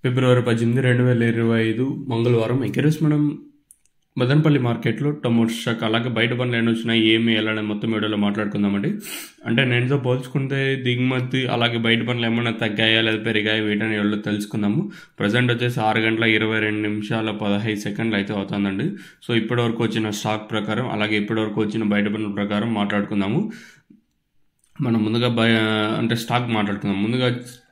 ఫిబ్రవరి 18, 2025 మంగళవారం. ఈరోజు మనం మదనపల్లి మార్కెట్లో టమోటా స్టాక్ అలాగే బయట పనులు ఎన్ని వచ్చినాయి, ఏమి వెళ్ళాలని మొత్తం వీడియోలో మాట్లాడుకుందామండి. అంటే నేనుతో పోల్చుకుంటే దిగుమతి అలాగే బయట పనులు ఏమైనా తగ్గాయా లేదా పెరిగాయా వీటని వీళ్ళు తెలుసుకుందాము. ప్రజెంట్ వచ్చేసి 6:22:15 అయితే అవుతుందండి. సో ఇప్పటివరకు వచ్చిన స్టాక్ ప్రకారం అలాగే ఇప్పటివరకు వచ్చిన బయట పనుల ప్రకారం మాట్లాడుకుందాము. మనం ముందుగా అంటే స్టాక్ మాట్లాడుకుందాం. ముందుగా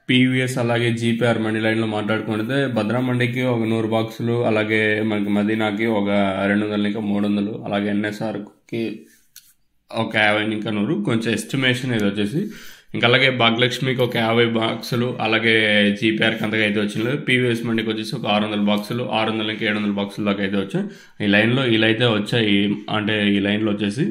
పీవీఎస్ అలాగే జీపీఆర్ మండి లైన్లో మాట్లాడుకుంటే భద్రా మండికి ఒక 100 బాక్సులు, అలాగే మనకి మదీనాకి ఒక 200 ఇంకా 300, అలాగే ఎన్ఎస్ఆర్కి ఒక 50 ఇంకా 100 కొంచెం ఎస్టిమేషన్ ఇది వచ్చేసి. ఇంకా అలాగే భాగ్యలక్ష్మికి ఒక 50 బాక్సులు, అలాగే జీపీఆర్కి అంతగా అయితే వచ్చింది. పీవీఎస్ మండికి వచ్చేసి ఒక 600 బాక్సులు, 600 ఇంకా 700 బాక్సులు దాకా అయితే వచ్చాయి. ఈ లైన్లో ఇలా అయితే వచ్చాయి. అంటే ఈ లైన్లో వచ్చేసి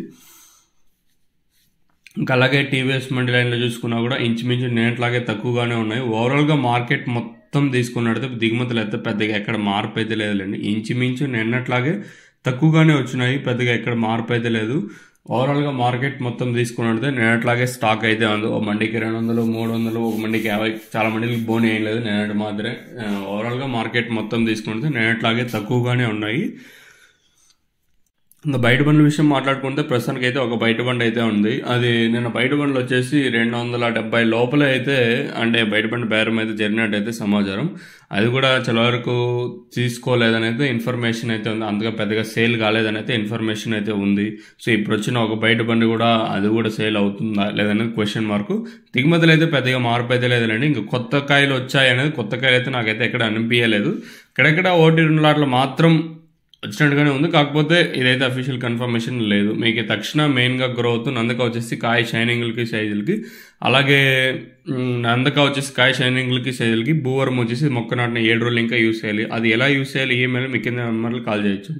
ఇంకా అలాగే టీవీఎస్ మండి లైన్లో చూసుకున్నా కూడా ఇంచుమించు నేట్లాగే తక్కువగానే ఉన్నాయి. ఓవరాల్గా మార్కెట్ మొత్తం తీసుకున్నట్టు దిగుమతులు అయితే పెద్దగా ఎక్కడ మార్పు అయితే లేదులేండి. ఇంచుమించు నిన్నట్లాగే తక్కువగానే వచ్చినాయి, పెద్దగా ఎక్కడ మార్పు అయితే లేదు. ఓవరాల్గా మార్కెట్ మొత్తం తీసుకున్నట్టు నిన్నట్లాగే స్టాక్ అయితే ఉంది. ఒక మండికి 200, 300, ఒక మండికి 50, చాలా మందికి బోన్ ఏం లేదు నిన్నటి మాత్రమే. ఓవరాల్గా మార్కెట్ మొత్తం తీసుకుంటే నిన్నట్లాగే తక్కువగానే ఉన్నాయి. ఇంకా బయట బండ్ల విషయం మాట్లాడుకుంటే ప్రస్తుతానికి అయితే ఒక బయట బండి అయితే ఉంది. అది నిన్న బయట బండ్లు వచ్చేసి 270 లోపల అయితే అంటే బయట బండి బేరం అయితే జరిగినట్టయితే సమాచారం. అది కూడా చాలా వరకు తీసుకోలేదని అయితే ఇన్ఫర్మేషన్ అయితే ఉంది. అంతగా పెద్దగా సేల్ కాలేదని అయితే ఇన్ఫర్మేషన్ అయితే ఉంది. సో ఇప్పుడు వచ్చిన ఒక బయట బండి కూడా అది కూడా సేల్ అవుతుందా లేదనేది క్వశ్చన్ మార్కు. దిగుమతులు అయితే పెద్దగా మార్పు అయితే లేదండి. ఇంకా కొత్త కాయలు వచ్చాయి అనేది కొత్త కాయలు అయితే నాకైతే ఎక్కడ అనిపించలేదు. ఇక్కడెక్కడ 1-2 లాట్లు మాత్రం వచ్చినట్టుగానే ఉంది. కాకపోతే ఇదైతే అఫీషియల్ కన్ఫర్మేషన్ లేదు. మీకు తక్షణ మెయిన్గా గ్రోత్ నందక వచ్చేసి కాయ షైనింగ్లకి సైజులకి, అలాగే నందక వచ్చేసి కాయ షైనింగ్లకి సైజులకి, భూవరం వచ్చేసి మొక్క నాటిన 7 రోజులు ఇంకా యూస్ చేయాలి. అది ఎలా యూస్ చేయాలి, ఈమెయిల్ మీకు కింద నెంబర్లు కాల్ చేయొచ్చు.